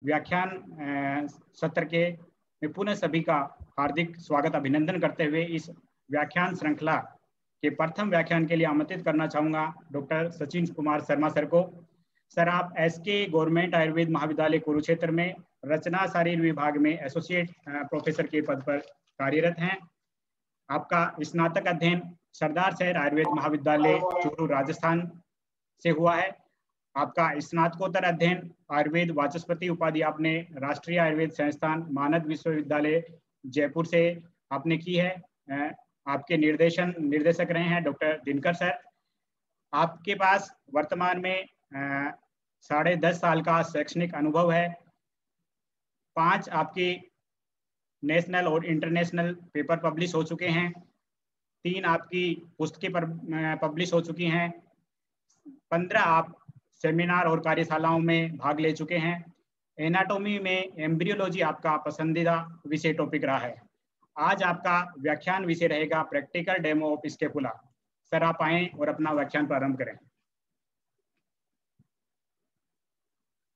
व्याख्यान सत्र के मैं पुनः सभी का हार्दिक स्वागत अभिनंदन करते हुए इस व्याख्यान श्रृंखला के प्रथम व्याख्यान के लिए आमंत्रित करना चाहूँगा डॉक्टर सचिन कुमार शर्मा सर को। सर, आप एसके गवर्नमेंट आयुर्वेद महाविद्यालय कुरुक्षेत्र में रचना शरीर विभाग में एसोसिएट प्रोफेसर के पद पर कार्यरत हैं। आपका स्नातक अध्ययन सरदार शहर आयुर्वेद महाविद्यालय चूरू राजस्थान से हुआ है। आपका स्नातकोत्तर अध्ययन आयुर्वेद वाचस्पति उपाधि आपने राष्ट्रीय आयुर्वेद संस्थान मानद विश्वविद्यालय जयपुर से आपने की है। आपके निर्देशक रहे हैं डॉक्टर दिनकर सर। आपके पास वर्तमान में 10.5 साल का शैक्षणिक अनुभव है। 5 आपके नेशनल और इंटरनेशनल पेपर पब्लिश हो चुके हैं। 3 आपकी पुस्तकें पब्लिश हो चुकी हैं। 15 आप सेमिनार और कार्यशालाओं में भाग ले चुके हैं। एनाटॉमी में एम्ब्रियोलॉजी आपका पसंदीदा विषय टॉपिक रहा है। आज आपका व्याख्यान विषय रहेगा practical demo of scapula. Sir, आप आएं और अपना व्याख्यान प्रारंभ करें।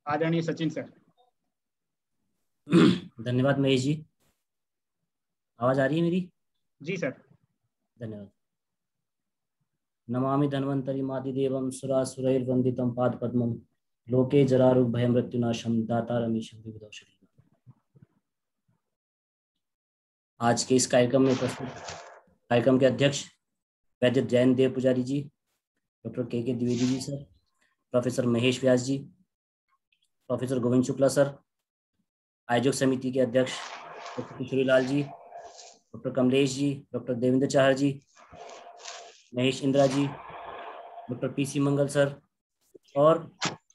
आदरणीय सचिन सर। धन्यवाद महेश जी। आवाज आ रही है मेरी? जी सर। धन्यवाद। नमामि धन्वंतरि मादिदेवं सुरासुरैर्वन्दितं पादपद्मं लोके जरारोग भय मृत्युनाशं दातारमीशं विबुधौषधि। आज के इस कार्यक्रम में प्रस्तुत कार्यक्रम के अध्यक्ष वैद्य जैन देव पुजारी जी, डॉक्टर के द्विवेदी जी सर, प्रोफेसर महेश व्यास जी, प्रोफेसर गोविंद शुक्ला सर, आयोजक समिति के अध्यक्ष doctor Kishorilal ji, doctor Kamlesh ji, doctor Devendra Chahar जी, महेश इंद्रा जी, डॉक्टर पीसी मंगल सर और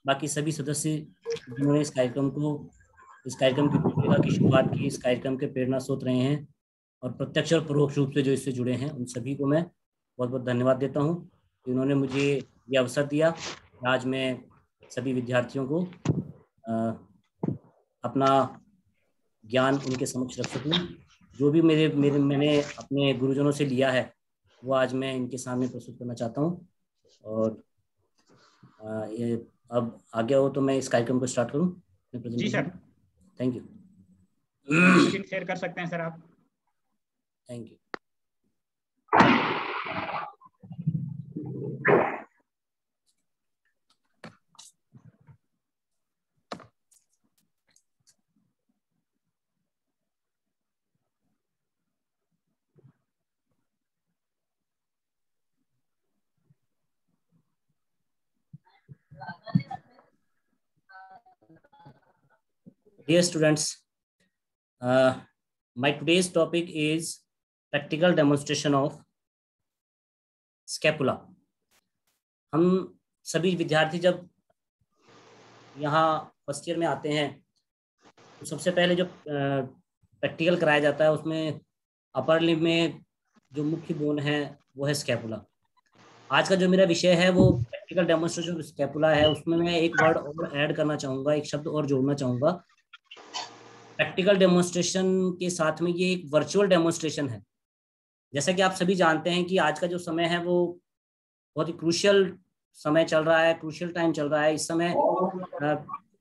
बाकी सभी सदस्य जिन्होंने इस कार्यक्रम की रूपरेखा की शुरुआत की, इस कार्यक्रम के प्रेरणा स्रोत रहे हैं और प्रत्यक्ष और परोक्ष रूप से जो इससे जुड़े हैं, उन सभी को मैं बहुत बहुत धन्यवाद देता हूं कि उन्होंने मुझे ये अवसर दिया। आज मैं सभी विद्यार्थियों को अपना ज्ञान उनके समक्ष रख सकूं। जो भी मैंने अपने गुरुजनों से लिया है वो आज मैं इनके सामने प्रस्तुत करना चाहता हूं। और ये अब आगे हो तो मैं इस कार्यक्रम को स्टार्ट करूं। जी sir. Thank you. Screen share कर सकते हैं सर आप। Thank you. Dear students, my today's topic is practical demonstration of scapula. हम सभी विद्यार्थी जब यहाँ फर्स्ट ईयर में आते हैं तो सबसे पहले जो प्रैक्टिकल कराया जाता है उसमें अपर लिम्ब में जो मुख्य बोन है वो है स्कैपुला। आज का जो मेरा विषय है वो प्रैक्टिकल डेमोन्स्ट्रेशन ऑफ स्कैपुला है। उसमें मैं एक वर्ड और ऐड करना चाहूँगा, एक शब्द और जोड़ना चाहूँगा। प्रैक्टिकल डेमोन्स्ट्रेशन के साथ में ये एक वर्चुअल डेमोन्स्ट्रेशन है। जैसा कि आप सभी जानते हैं कि आज का जो समय है वो बहुत ही क्रूशियल समय चल रहा है, क्रूशियल टाइम चल रहा है। इस समय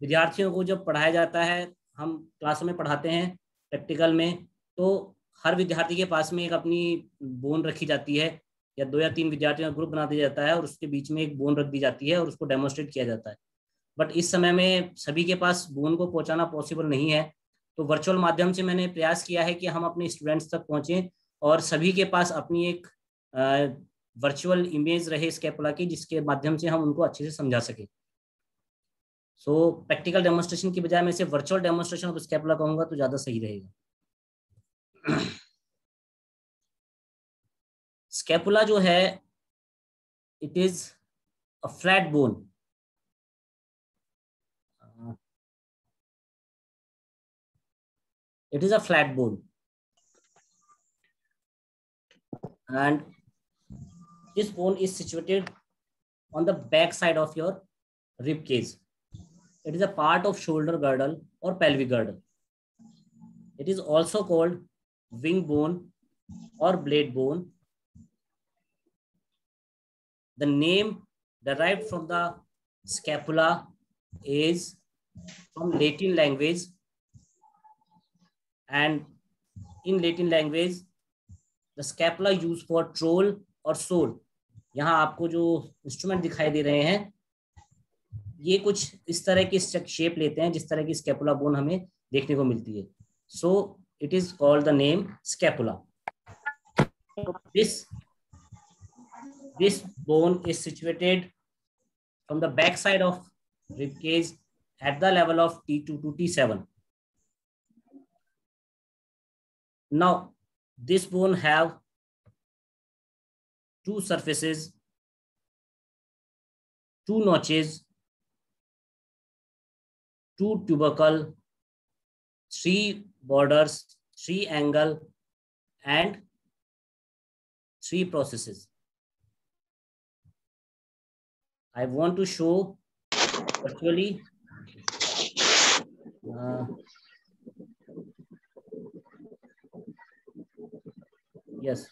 विद्यार्थियों को जब पढ़ाया जाता है, हम क्लासों में पढ़ाते हैं प्रैक्टिकल में, तो हर विद्यार्थी के पास में एक अपनी बोन रखी जाती है या 2 या 3 विद्यार्थियों का ग्रुप बना दिया जाता है और उसके बीच में एक बोन रख दी जाती है और उसको डेमोन्स्ट्रेट किया जाता है। बट इस समय में सभी के पास बोन को पहुंचाना पॉसिबल नहीं है, तो वर्चुअल माध्यम से मैंने प्रयास किया है कि हम अपने स्टूडेंट्स तक पहुंचें और सभी के पास अपनी एक वर्चुअल इमेज रहे स्कैपुला की, जिसके माध्यम से हम उनको अच्छे से समझा सकें। सो प्रैक्टिकल डेमोन्स्ट्रेशन की बजाय मैं इसे वर्चुअल डेमोन्स्ट्रेशन ऑफ स्कैपुला कहूंगा तो ज़्यादा सही रहेगा। स्कैपुला जो है, it is a flat bone. It is a flat bone and this bone is situated on the back side of your rib cage. It is a part of shoulder girdle or pelvic girdle. It is also called wing bone or blade bone. The name derived from the scapula is from Latin language, and in Latin language the scapula used for troll और soul. यहाँ आपको जो instrument दिखाई दे रहे हैं ये कुछ इस तरह की शेप लेते हैं जिस तरह की स्कैपुला बोन हमें देखने को मिलती है. So it is called the name scapula. This bone is situated from the back side of rib cage at the level of T2 to T7. Now, this bone have two surfaces, two notches, two tubercle, three borders, three angle, and three processes. I want to show virtually yes.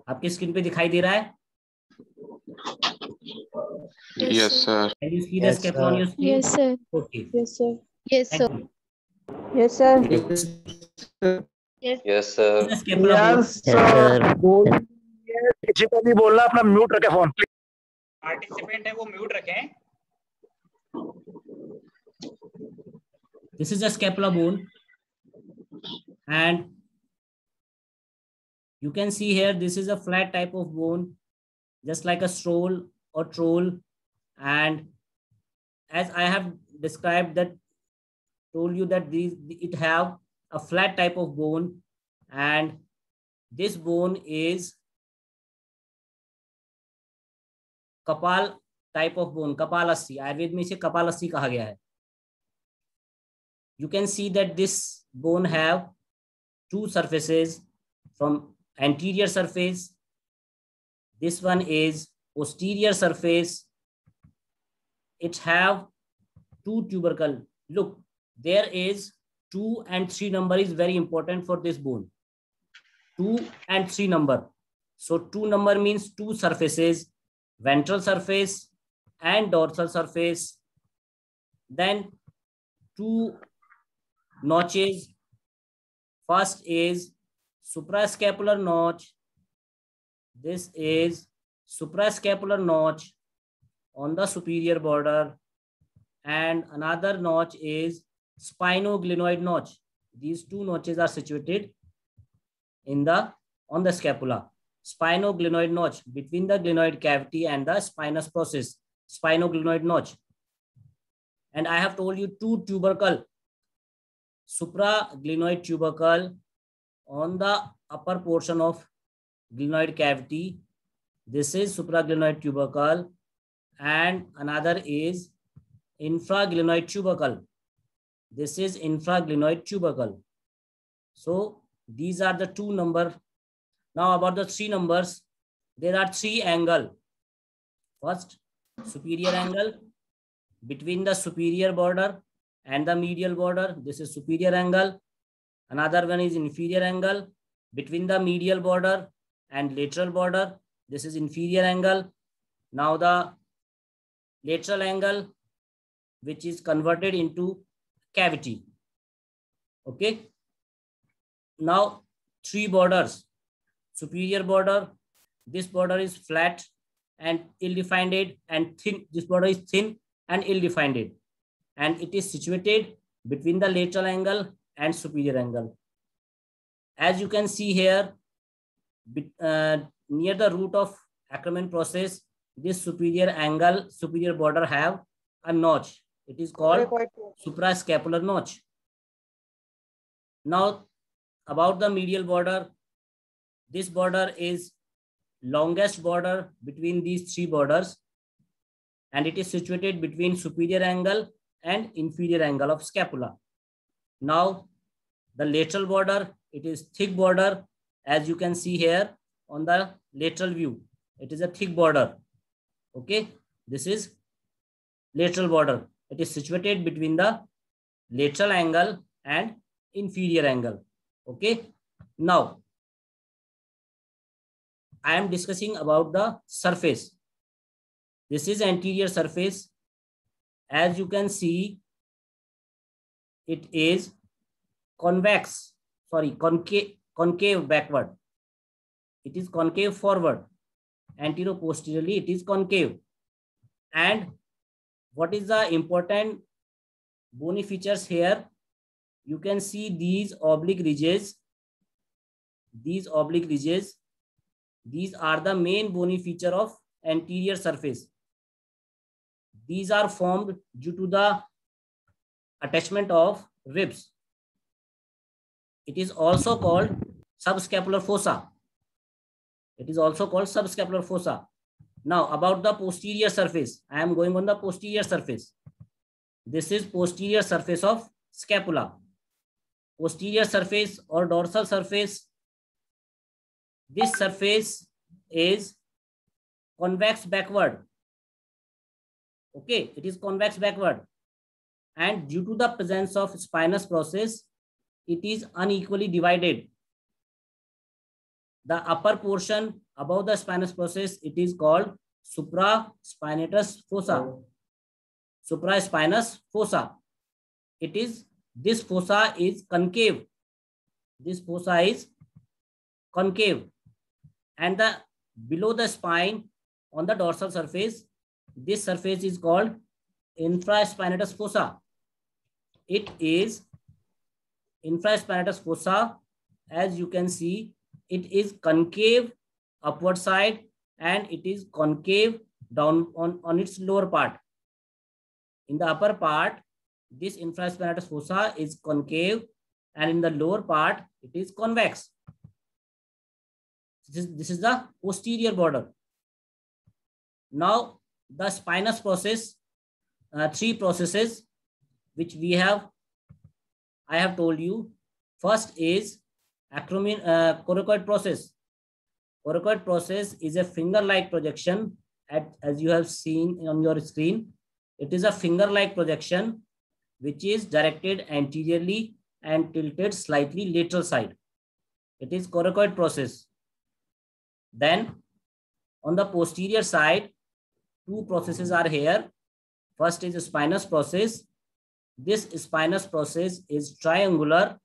आपकी screen पे दिखाई दे रहा है? Yes, sir. Can you see the scapula on your screen? Yes, sir. Okay. Yes, sir. Yes, Thank sir. you. Yes, sir. Yes, sir. This is the scapula bone. किसी को भी बोलना अपना म्यूट रखे फोन. पार्टिसिपेंट है वो mute रखें. This is the scapula bone, and you can see here this is a flat type of bone, just like a stroll or troll. And as I have described that, told you that it have a flat type of bone, and this bone is कपाल type of bone, कपालस्थि. Ayurveda में इसे कपालस्थि कहा गया है. You can see that this bone have two surfaces from anterior surface. This one is posterior surface. It have two tubercle. Look, there is 2 and 3 number is very important for this bone. 2 and 3 number. So 2 number means two surfaces, ventral surface and dorsal surface. Then 2 notches. First is suprascapular notch. This is suprascapular notch on the superior border, and another notch is spinoglenoid notch. These two notches are situated on the scapula. Spinoglenoid notch between the glenoid cavity and the spinous process. Spinoglenoid notch. And I have told you two tubercle. Supraglenoid tubercle on the upper portion of glenoid cavity. This is supraglenoid tubercle, and another is infraglenoid tubercle. This is infraglenoid tubercle. So these are the 2 number. Now about the 3 numbers, there are 3 angle. First, superior angle between the superior border and the medial border. This is superior angle. Another one is inferior angle between the medial border and lateral border. This is inferior angle. Now the lateral angle, which is converted into cavity. Okay. Now 3 borders. Superior border. This border is flat and ill-defined, and thin. This border is thin and ill-defined, and it is situated between the lateral angle and superior angle. As you can see here, near the root of Ackermann process, this superior border have a notch. It is called suprascapular notch. Now about the medial border, this border is longest border between these 3 borders, and it is situated between superior angle and inferior angle of scapula. Now the lateral border, it is thick border, as you can see here on the lateral view. It is a thick border. Okay, this is lateral border. It is situated between the lateral angle and inferior angle. Okay, now I am discussing about the surface. This is anterior surface. As you can see, it is concave backward. It is concave forward. Anterior-posteriorly, it is concave. And what is the important bony features here? You can see these oblique ridges. These oblique ridges. These are the main bony feature of anterior surface. These are formed due to the attachment of ribs. It is also called subscapular fossa. It is also called subscapular fossa. Now about the posterior surface. I am going on the posterior surface. This is posterior surface of scapula. Posterior surface or dorsal surface. This surface is convex backward. Okay, it is convex backward. And due to the presence of spinous process, it is unequally divided. The upper portion above the spinous process, it is called supraspinatus fossa. Supraspinous fossa. This fossa is concave. This fossa is concave. And below the spine on the dorsal surface, this surface is called infraspinatus fossa. It is infraspinatus fossa. As you can see, it is concave upward side and it is concave down on its lower part. In the upper part, this infraspinatus fossa is concave and in the lower part, it is convex. This is the posterior border. Now, the spinous process, three processes which I have told you. First is coracoid process. Coracoid process is a finger-like projection as you have seen on your screen. It is a finger-like projection which is directed anteriorly and tilted slightly lateral side. It is coracoid process. Then on the posterior side, two processes are here. First is the spinous process. This spinous process is triangular.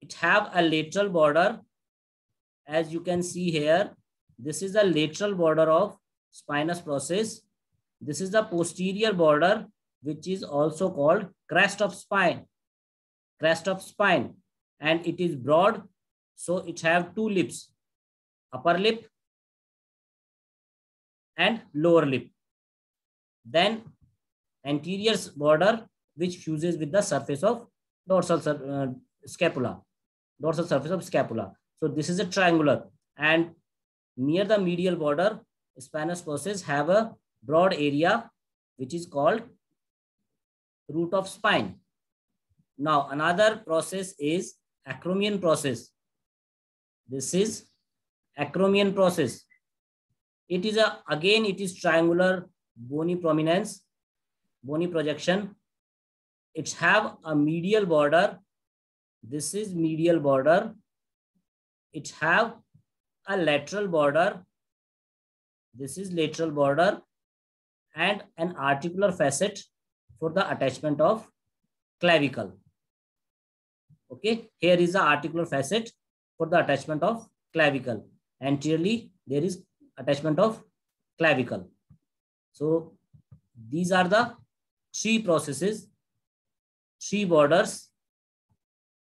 It have a lateral border. As you can see here, this is the lateral border of spinous process. This is the posterior border, which is also called crest of spine. Crest of spine. And it is broad, so it have two lips, upper lip and lower lip. Then anterior border, which fuses with the surface of dorsal scapula. Dorsal surface of scapula. So this is a triangular, and near the medial border, spinous process have a broad area which is called root of spine. Now another process is acromion process. This is acromion process. It is again it is triangular bony prominence, bony projection. It have a medial border. This is medial border. It have a lateral border. This is lateral border and an articular facet for the attachment of clavicle. Okay, here is the articular facet for the attachment of clavicle. Anteriorly, there is attachment of clavicle. So these are the three processes, three borders,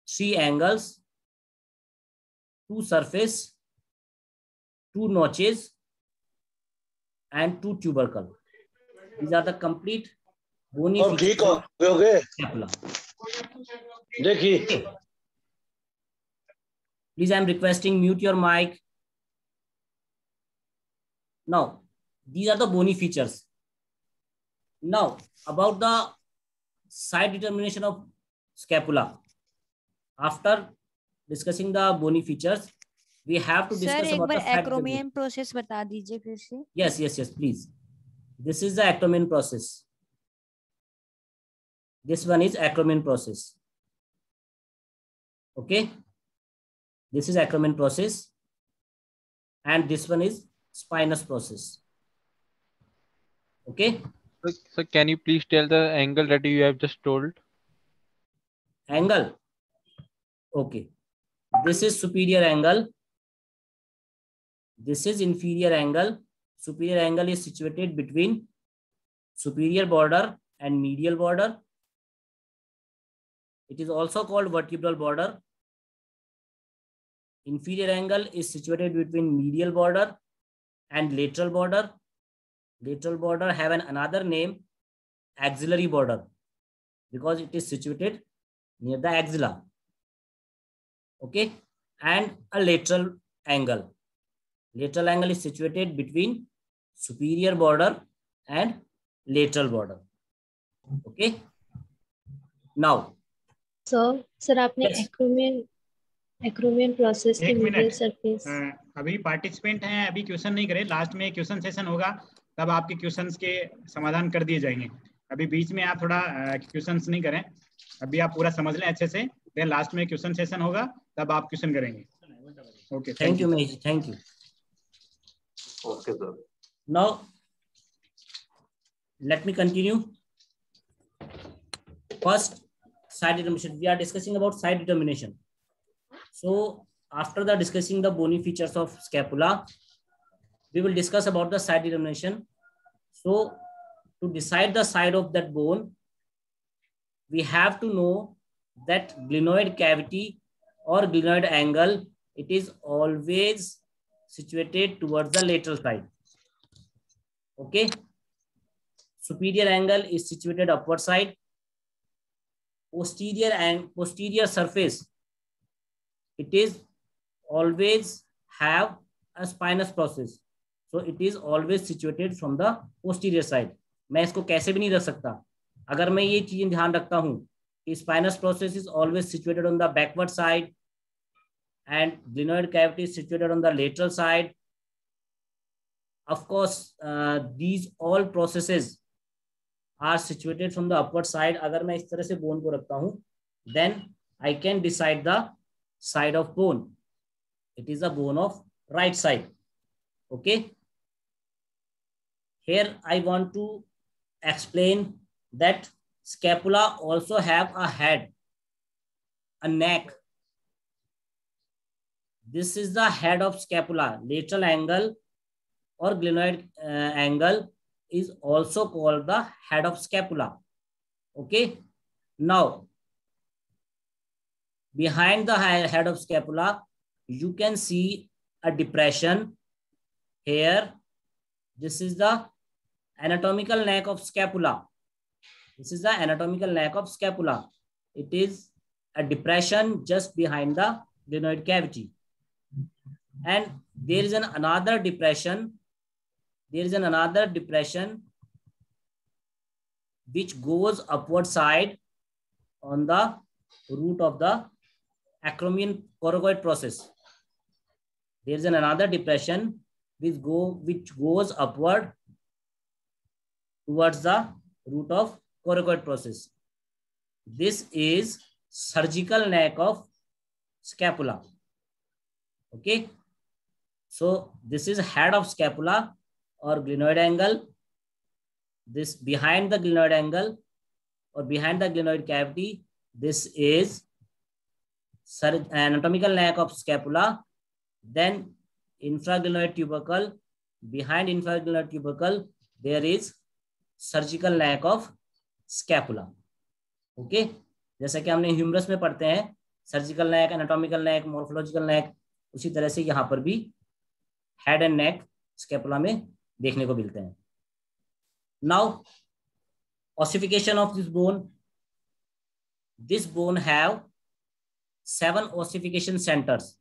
three angles, two surface, two notches, and two tubercle. These are the complete bony features of scapula. Okay. Please, I am requesting mute your mic. Now, these are the bony features. Now, about the side determination of scapula. After discussing the bony features, we have to discuss about the acromion process बता दीजिए फिर से. Yes, please. This is the acromion process. This one is acromion process. Okay. This is acromion process. And this one is spinous process. Okay. So can you please tell the angle that you have just told? Angle. Okay. This is superior angle. This is inferior angle. Superior angle is situated between superior border and medial border. It is also called vertebral border. Inferior angle is situated between medial border and lateral border. Lateral border have another name, axillary border, because it is situated near the axilla. Okay. And a lateral angle. Lateral angle is situated between superior border and lateral border. Okay. Now sir आपने Yes. Acromion process की एक medial minute, surface अभी participant हैं, अभी question नहीं करे, last में question session होगा तब आपके क्वेश्चंस के समाधान कर दिए जाएंगे। अभी बीच में आप थोड़ा क्वेश्चंस नहीं करें, अभी आप पूरा समझ लें अच्छे से, फिर लास्ट में क्वेश्चन सेशन होगा तब आप क्वेश्चन करेंगे। Okay, thank you Mahesh, thank you. Okay sir. Now let me continue. First, side determination. We are discussing about side determination. So after the discussing the bony features of scapula, we will discuss about the side determination. So to decide the side of that bone, we have to know that glenoid cavity or glenoid angle, it is always situated towards the lateral side. Okay. Superior angle is situated upward side. Posterior and posterior surface, it is always have a spinous process, so it is always situated from the posterior side. मैं इसको कैसे भी नहीं रख सकता, अगर मैं ये चीजें ध्यान रखता हूं कि spinous process is always situated on the backward side and glenoid cavity is situated on the lateral side. Of course, these all processes are situated from the upward side. अगर मैं इस तरह से bone को रखता हूं, then I can decide the side of bone. It is the bone of right side. Okay. Here I want to explain that scapula also have a head, a neck. This is the head of scapula. Lateral angle or glenoid angle is also called the head of scapula. Okay. Now behind the head of scapula, you can see a depression here. This is the anatomical neck of scapula. This is the anatomical neck of scapula. It is a depression just behind the glenoid cavity. And there is another depression. There is another depression which goes upward side on the root of the acromion coracoid process. There is another depression which goes upward towards the root of coracoid process. This is surgical neck of scapula. Okay. So this is head of scapula or glenoid angle. This behind the glenoid angle or behind the glenoid cavity, this is anatomical neck of scapula. Then infraglenoid tubercle. Behind infraglenoid tubercle, there is surgical neck of scapula. Okay, जैसा कि हमने humerus में पढ़ते हैं surgical neck, anatomical नेक, morphological नेक, उसी तरह से यहाँ पर भी हेड एंड नेक स्कैपुला में देखने को मिलते हैं. Now ossification of this bone. This bone have 7 ossification centers.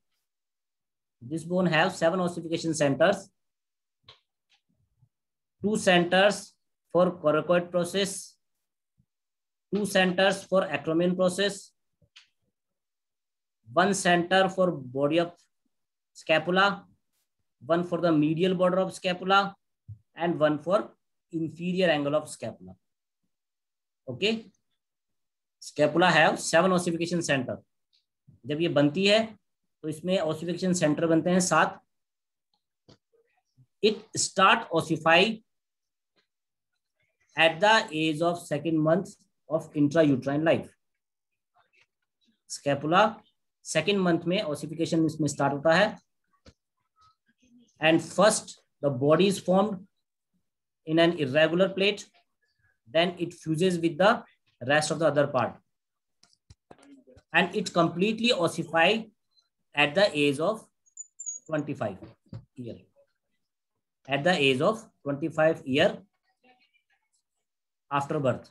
This bone have 7 ossification centers. 2 centers for coracoid process, 2 centers for acromion process, 1 center for body of scapula, 1 for the medial border of scapula, and 1 for inferior angle of scapula. Okay, scapula have 7 ossification center. जब ये बनती है तो इसमें ossification center बनते हैं 7. It start ossify at the age of second month of intrauterine life. Scapula second month में ossification इसमें start होता है, and first the body is formed in an irregular plate, then it fuses with the rest of the other part, and it completely ossify at the age of 25 year. At the age of 25 year after birth.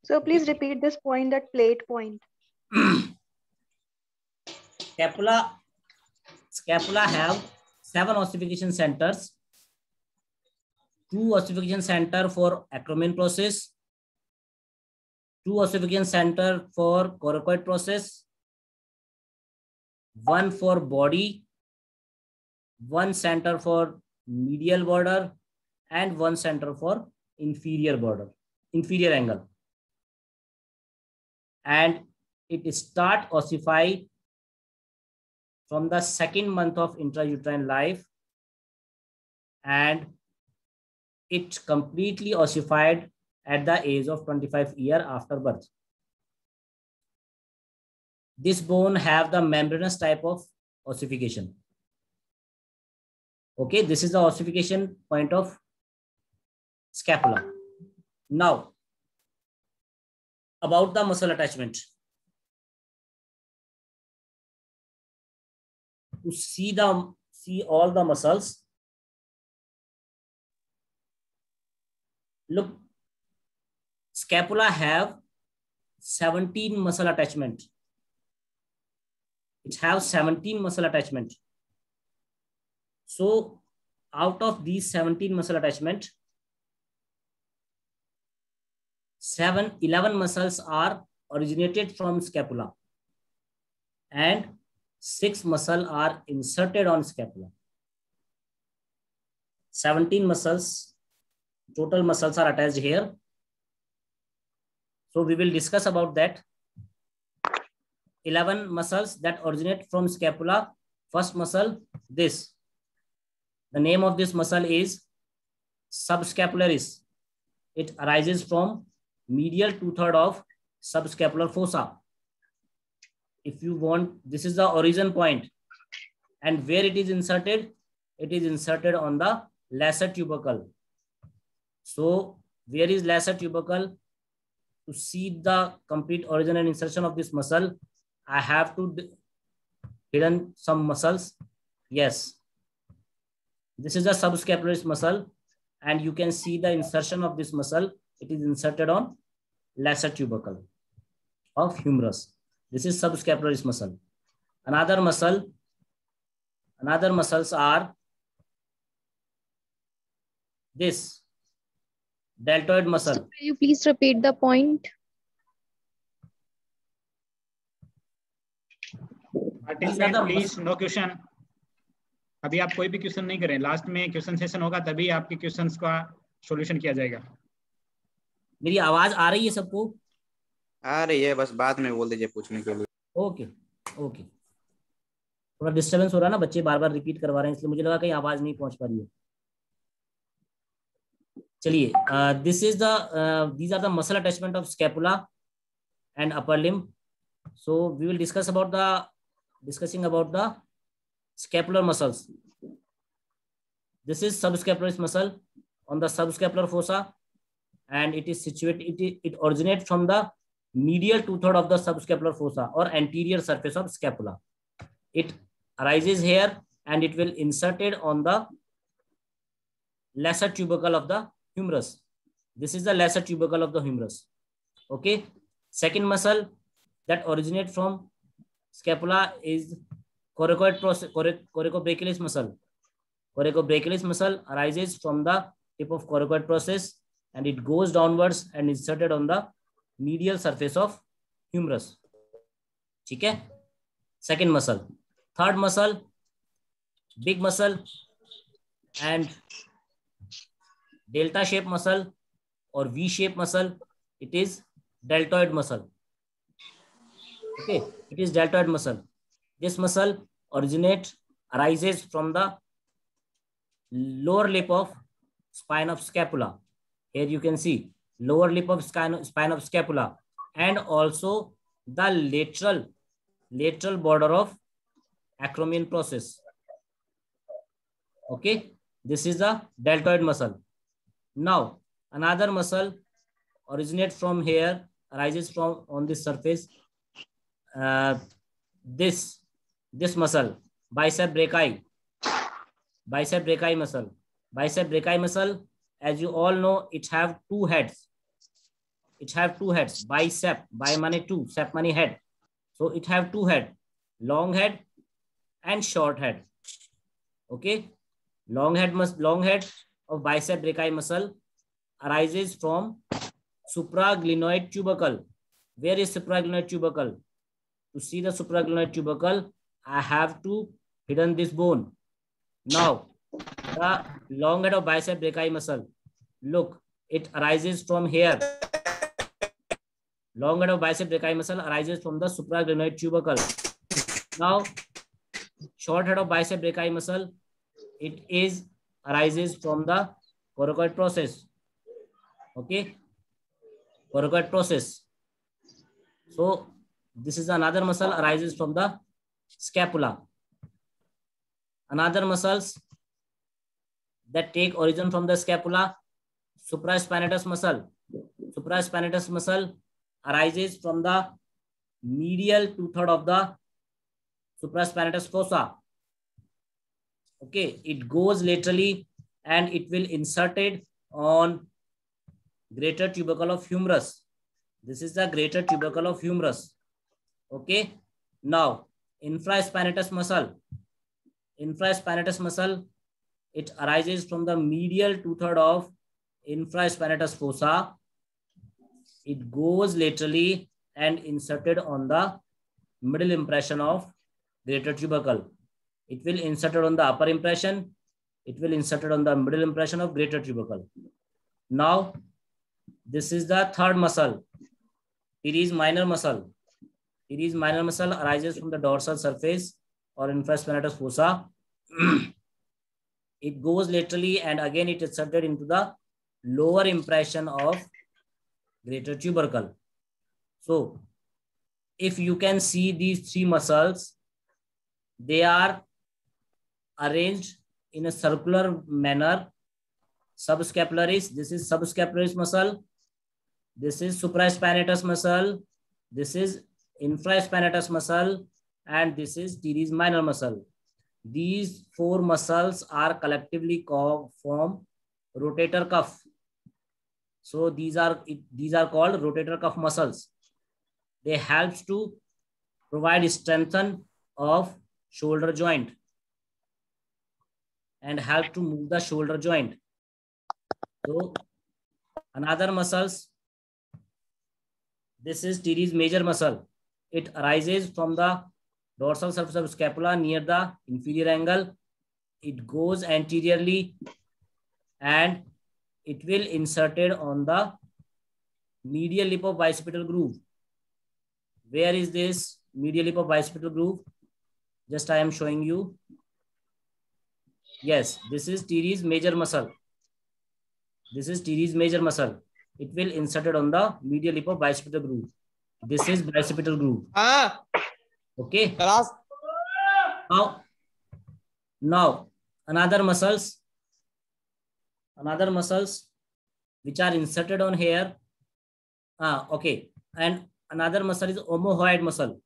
So please repeat this point, that plate point. Scapula have 7 ossification centers. 2 ossification center for acromion process, 2 ossification center for coracoid process, 1 for body, 1 center for medial border, and 1 center for inferior border, inferior angle. And it start ossify from the second month of intrauterine life, and it completely ossified at the age of 25 year after birth. This bone have the membranous type of ossification. Okay, this is the ossification point of scapula. Now, about the muscle attachment. To see all the muscles, look, scapula have 17 muscle attachment. It has 17 muscle attachment. So out of these 17 muscle attachment, 11 muscles are originated from scapula and 6 muscles are inserted on scapula. 17 muscles, total muscles are attached here. So we will discuss about that. 11 muscles that originate from scapula. First muscle, this. The name of this muscle is subscapularis. It arises from medial 2/3 of subscapular fossa. If you want, this is the origin point. And where it is inserted? It is inserted on the lesser tubercle. So where is lesser tubercle? To see the complete origin and insertion of this muscle, I have to hidden some muscles. Yes. This is the subscapularis muscle, and you can see the insertion of this muscle. It is inserted on lesser tubercle of humerus. This is subscapularis muscle. Another muscles are this deltoid muscle. Can you please repeat the point? Participant, please, no question. अभी आप कोई भी question नहीं करें. Last में question session होगा, तभी आपके क्वेश्चंस का सॉल्यूशन किया जाएगा. मेरी आवाज आ रही है सबको? आ रही है, बस बाद में बोल दीजिए पूछने के लिए. Okay okay. थोड़ा डिस्टर्बेंस हो रहा है ना, बच्चे बार बार रिपीट करवा रहे हैं, इसलिए मुझे लगा कहीं आवाज नहीं पहुंच पा रही है. चलिए, these are the muscle attachment of scapula and upper limb. So we will discussing about the scapular muscles. This is subscapularis muscle on the subscapular fossa, and it is situated. It originates from the medial 2/3 of the subscapular fossa or anterior surface of scapula. It arises here, and it will inserted on the lesser tubercle of the humerus. This is the lesser tubercle of the humerus. Okay. Second muscle that originates from scapula is coracobrachialis muscle. Coracobrachialis muscle arises from the tip of coracoid process, and it goes downwards and inserted on the medial surface of humerus. ठीक है? Second muscle. Third muscle, big muscle and delta shape muscle or V shape muscle. It is deltoid muscle. Okay, it is deltoid muscle. This muscle arises from the lower lip of spine of scapula. Here you can see lower lip of spine of scapula, and also the lateral border of acromion process. Okay, this is the deltoid muscle. Now another muscle originates from here, arises from on this surface. This muscle, bicep brachii muscle. Bicep brachii muscle, as you all know, it have two heads. Bicep, bi mane two, sep mane head. So it have two head, long head and short head. Okay, long head of bicep brachii muscle arises from supraglenoid tubercle. Where is supraglenoid tubercle? To see the supraglenoid tubercle, I have to hidden this bone. Now, the long head of bicep brachii muscle, look, it arises from here. Long head of bicep brachii muscle arises from the supraglenoid tubercle. Now, short head of bicep brachii muscle, it arises from the coracoid process. Okay, coracoid process. So this is another muscle arises from the scapula. Another muscles that take origin from the scapula, supraspinatus muscle. Supraspinatus muscle arises from the medial 2/3 of the supraspinatus fossa. Okay, it goes laterally and it will inserted on greater tubercle of humerus. This is the greater tubercle of humerus. Okay, now infraspinatus muscle. Infraspinatus muscle, it arises from the medial 2/3 of infraspinatus fossa. It goes laterally and inserted on the middle impression of greater tubercle. It will inserted on the upper impression. It will inserted on the middle impression of greater tubercle. Now, this is the third muscle, teres minor muscle. Teres minor muscle arises from the dorsal surface or infraspinatus fossa. It goes laterally and again it is inserted into the lower impression of greater tubercle. So, if you can see these three muscles, they are arranged in a circular manner. Subscapularis, this is subscapularis muscle. This is supraspinatus muscle. This is infraspinatus muscle. And this is teres minor muscle. These four muscles are collectively form rotator cuff. So these are called rotator cuff muscles. They help to provide strengthen of shoulder joint and help to move the shoulder joint. So another muscles, this is teres major muscle. It arises from the dorsal surface of scapula near the inferior angle. It goes anteriorly and it will inserted on the medial lip of bicipital groove. Where is this medial lip of bicipital groove? Just I am showing you. Yes, this is teres major muscle. This is teres major muscle. It will inserted on the medial lip of bicipital groove. This is bicipital groove. Okay. Now another muscles which are inserted on here. Okay. And another muscle is omohyoid muscle.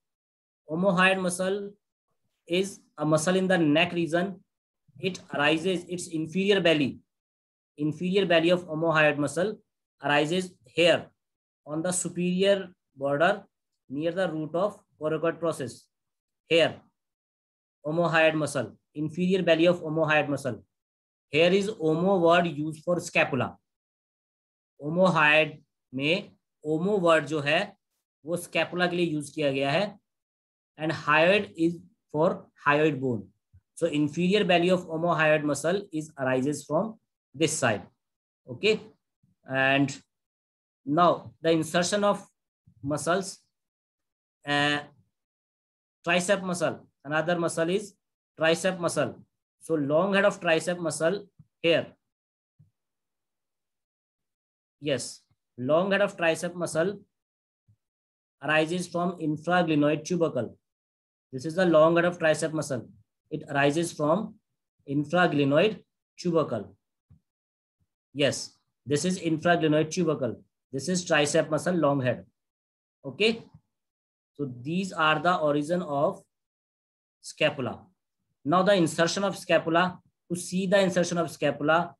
Omohyoid muscle is a muscle in the neck region. It arises, its inferior belly of omohyoid muscle arises here on the superior border near the root of coracoid process. Here, omohyoid muscle, inferior belly of omohyoid muscle. Here is omo word used for scapula. Omohyoid में omo word जो है वो scapula के लिए use किया गया है, and hyoid is for hyoid bone. So inferior belly of omohyoid muscle arises from this side. Okay, and now the insertion of muscles. Tricep muscle. Another muscle is tricep muscle. So long head of tricep muscle here. Yes, long head of tricep muscle arises from infraglenoid tubercle. This is the long head of tricep muscle. It arises from infraglenoid tubercle. Yes, this is infraglenoid tubercle. This is tricep muscle long head. Okay. So these are the origin of scapula. Now the insertion of scapula. To see the insertion of scapula,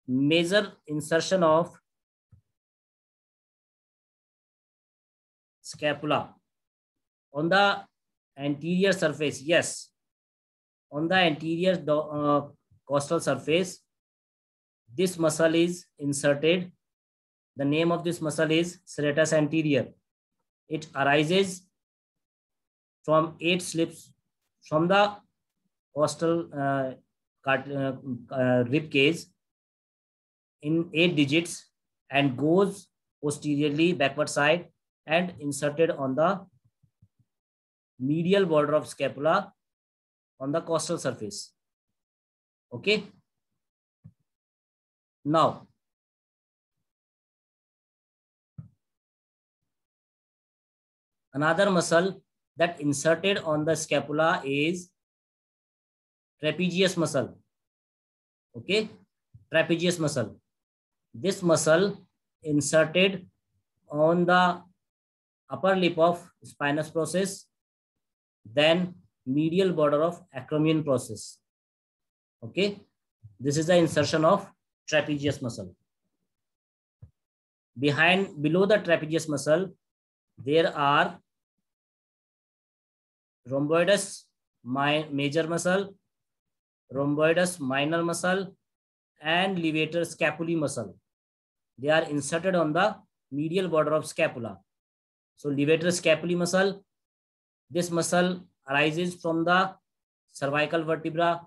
major insertion of scapula on the anterior surface. Yes, on the anterior costal surface, this muscle is inserted. The name of this muscle is serratus anterior. It arises from 8 slips from the costal rib cage in 8 digits and goes posteriorly backward side and inserted on the medial border of scapula on the costal surface. Okay. Now, another muscle that inserted on the scapula is trapezius muscle. Okay, trapezius muscle. This muscle inserted on the upper lip of spinous process, then medial border of acromion process. Okay, this is the insertion of trapezius muscle. Below the trapezius muscle, there are rhomboidus major muscle, rhomboidus minor muscle, and levator scapulae muscle. They are inserted on the medial border of scapula. So levator scapulae muscle, this muscle arises from the cervical vertebra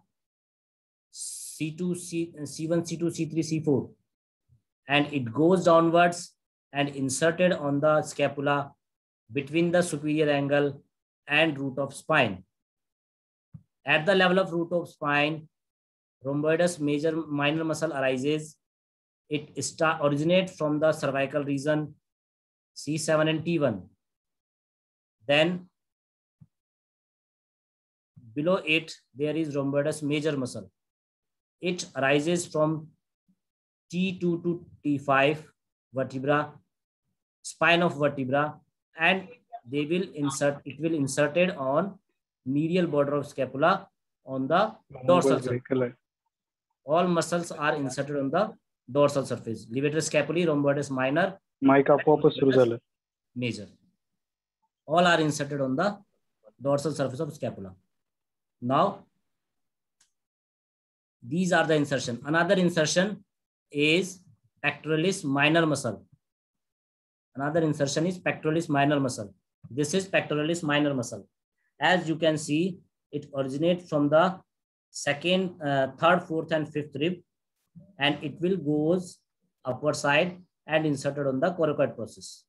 C1, C2, C3, C4, and it goes downwards and inserted on the scapula between the superior angle and root of spine. At the level of root of spine, rhomboidus major minor muscle arises. It originates from the cervical region C7 and T1. Then below it, there is rhomboidus major muscle. It arises from T2 to T5 vertebra, spine of vertebra, and it will inserted on medial border of scapula on the dorsal surface. All muscles are inserted on the dorsal surface. Levator scapulae, rhomboidus minor, major. All are inserted on the dorsal surface of scapula. Now, these are the insertion. Another insertion is pectoralis minor muscle. Another insertion is pectoralis minor muscle. This is pectoralis minor muscle. As you can see, it originates from the second, third, fourth, and fifth rib, and it will goes upward side and inserted on the coracoid process.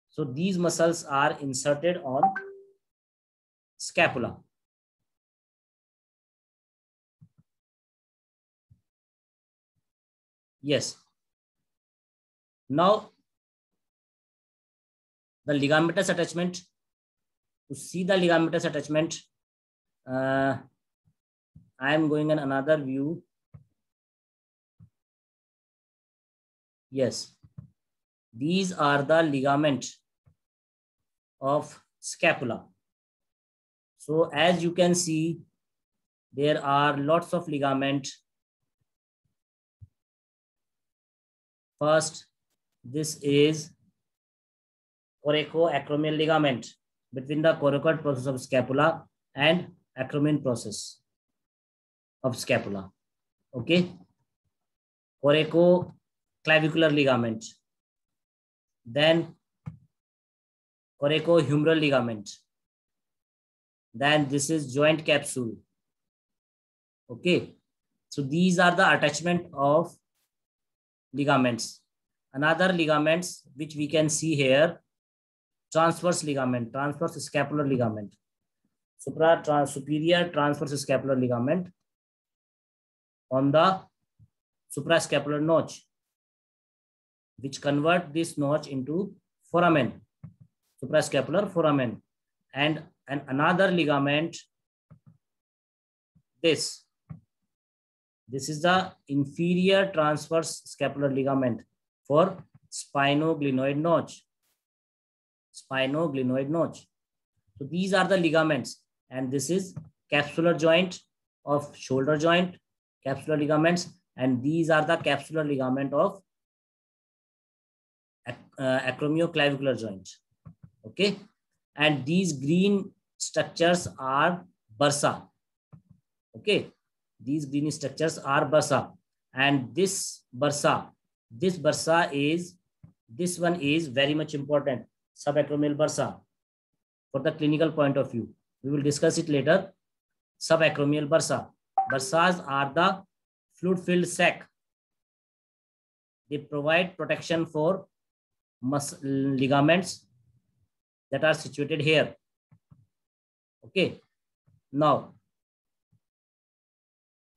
So these muscles are inserted on scapula. Yes. Now, the ligamentous attachment. To see the ligamentous attachment, I am going in another view. Yes. These are the ligament of scapula. So as you can see, there are lots of ligament. First, this is coracoacromial ligament between the coracoid process of scapula and acromion process of scapula. Okay. Coracoclavicular ligament. Then coracohumeral ligament. Then this is joint capsule. Okay. So these are the attachment of ligaments. Another ligaments which we can see here, transverse ligament, transverse scapular ligament, superior transverse scapular ligament, on the suprascapular notch, which convert this notch into foramen, suprascapular foramen, and another ligament. This is the inferior transverse scapular ligament for spinoglenoid notch. Spinoglenoid notch. So these are the ligaments, and this is capsular joint of shoulder joint, capsular ligaments, and these are the capsular ligament of acromioclavicular joint. Okay, and these green structures are bursa. Okay, these green structures are bursa, and this one is very much important, subacromial bursa, for the clinical point of view. We will discuss it later. Subacromial bursa. Bursas are the fluid-filled sac. They provide protection for ligaments that are situated here. Okay. Now,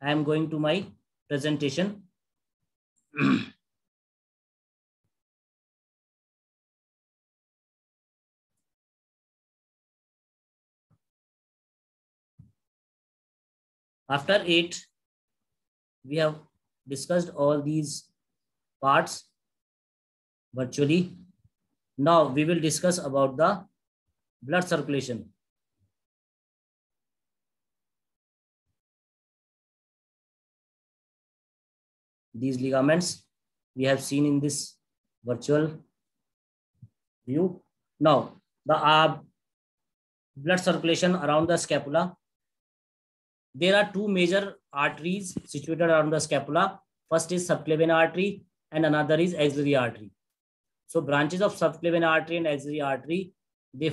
I am going to my presentation. After 8, we have discussed all these parts virtually. Now we will discuss about the blood circulation. These ligaments we have seen in this virtual view. Now the blood circulation around the scapula. There are two major arteries situated around the scapula. First is subclavian artery and another is axillary artery. So branches of subclavian artery and axillary artery, they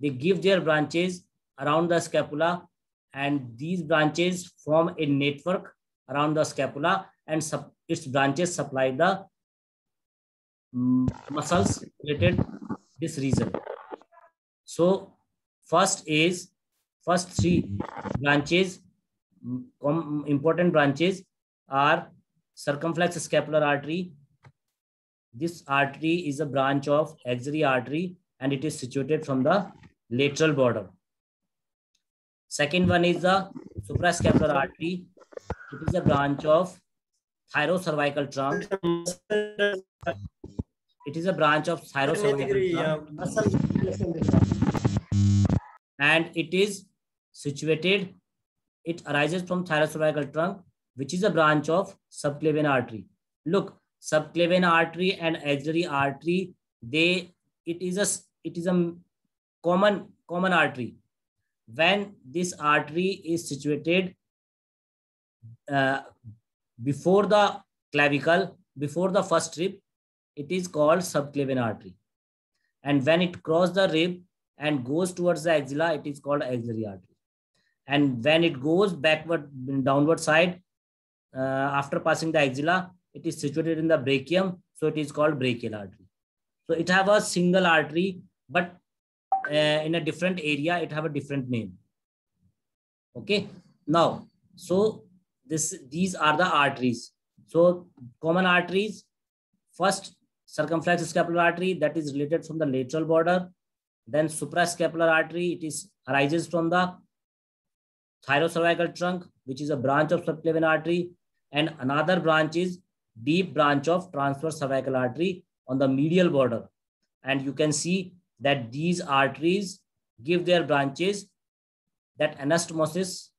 give their branches around the scapula, and these branches form a network around the scapula, and its branches supply the muscles related this region. So first 3 branches, important branches, are circumflex scapular artery. This artery is a branch of axillary artery, and it is situated from the lateral border. Second one is the suprascapular artery. It is a branch of thyrocervical trunk. It is a branch of thyrocervical trunk, and it is situated. It arises from thyrocervical trunk, which is a branch of subclavian artery. Look, subclavian artery and axillary artery, it is a common artery. When this artery is situated before the clavicle, before the first rib, it is called subclavian artery. And when it crosses the rib and goes towards the axilla, it is called axillary artery. And when it goes backward, downward side, after passing the axilla, it is situated in the brachium, so it is called brachial artery. So it have a single artery, but in a different area, it have a different name. Okay. Now, so these are the arteries. So common arteries. First, circumflex scapular artery, that is related from the lateral border. Then suprascapular artery, it arises from the thyrocervical trunk, which is a branch of subclavian artery, and another branch is deep branch of transverse cervical artery on the medial border. And you can see that these arteries give their branches that anastomosis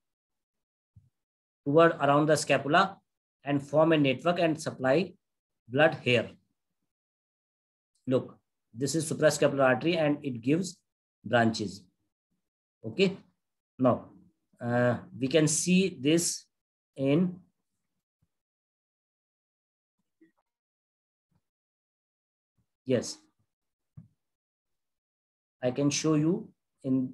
toward around the scapula and form a network and supply blood here. Look, this is suprascapular artery and it gives branches. Okay. Now, we can see this in yes. I can show you in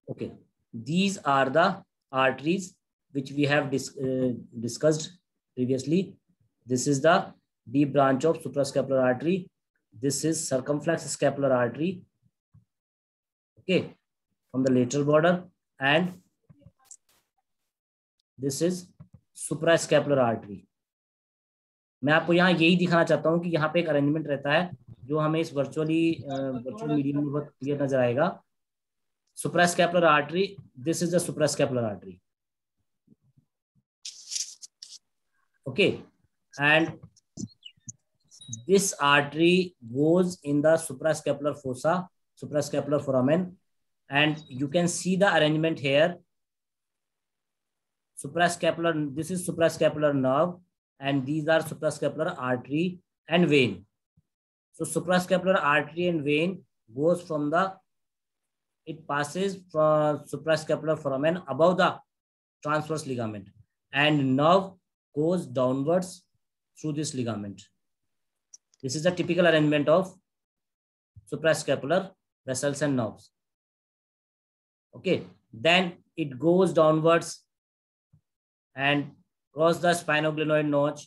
okay. These are the arteries which we have discussed previously. This is the deep branch of suprascapular artery. This is circumflex scapular artery. Okay, from the lateral border, and this is suprascapular artery. मैं आपको यहाँ यही दिखाना चाहता हूँ कि यहाँ पे एक अरेंजमेंट रहता है जो हमें इस वर्चुअल मीडियम में बहुत क्लियर नजर आएगा. Suprascapular artery. This is the suprascapular artery. Okay, and this artery goes in the suprascapular fossa, suprascapular foramen, and you can see the arrangement here. Suprascapular. This is suprascapular nerve, and these are suprascapular artery and vein. So suprascapular artery and vein goes from the, it passes from suprascapular foramen above the transverse ligament, and nerve goes downwards through this ligament. This is the typical arrangement of suprascapular vessels and nerves. Okay, then it goes downwards and cross the spinoglenoid notch.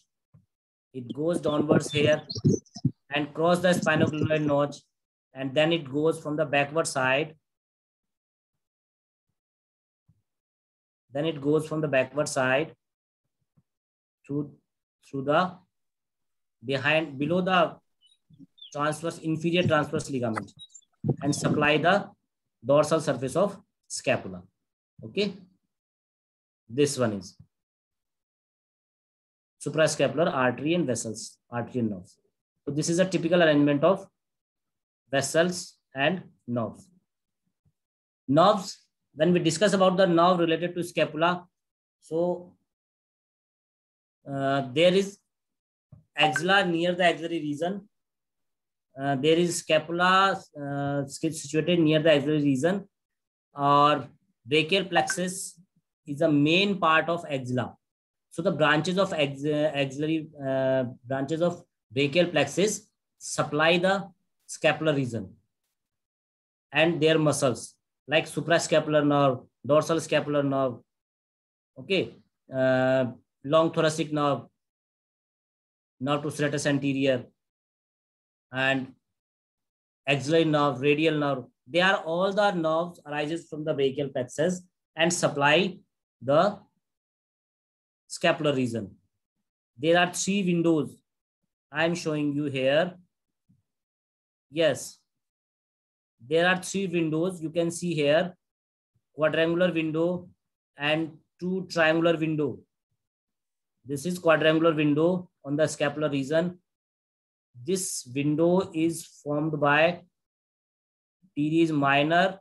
It goes downwards here and cross the spinoglenoid notch, and then it goes from the backward side. Then it goes from the backward side through the below the transverse, inferior transverse ligament, and supply the dorsal surface of scapula. Okay, this one is suprascapular artery and vessels, artery and nerves. So this is a typical arrangement of vessels and nerves. Nerves, when we discuss about the nerve related to scapula, so there is axilla near the axillary region. There is scapula situated near the axillary region, or brachial plexus is the main part of axilla. So the branches of axillary branches of brachial plexus supply the scapular region and their muscles like suprascapular nerve, dorsal scapular nerve, okay, long thoracic nerve, nerve to serratus anterior, and axillary nerve, radial nerve. They are all the nerves arises from the brachial plexus and supply the scapular region. There are 3 windows I am showing you here. Yes, there are 3 windows you can see here, quadrangular window and 2 triangular window. This is quadrangular window on the scapular region. This window is formed by teres minor,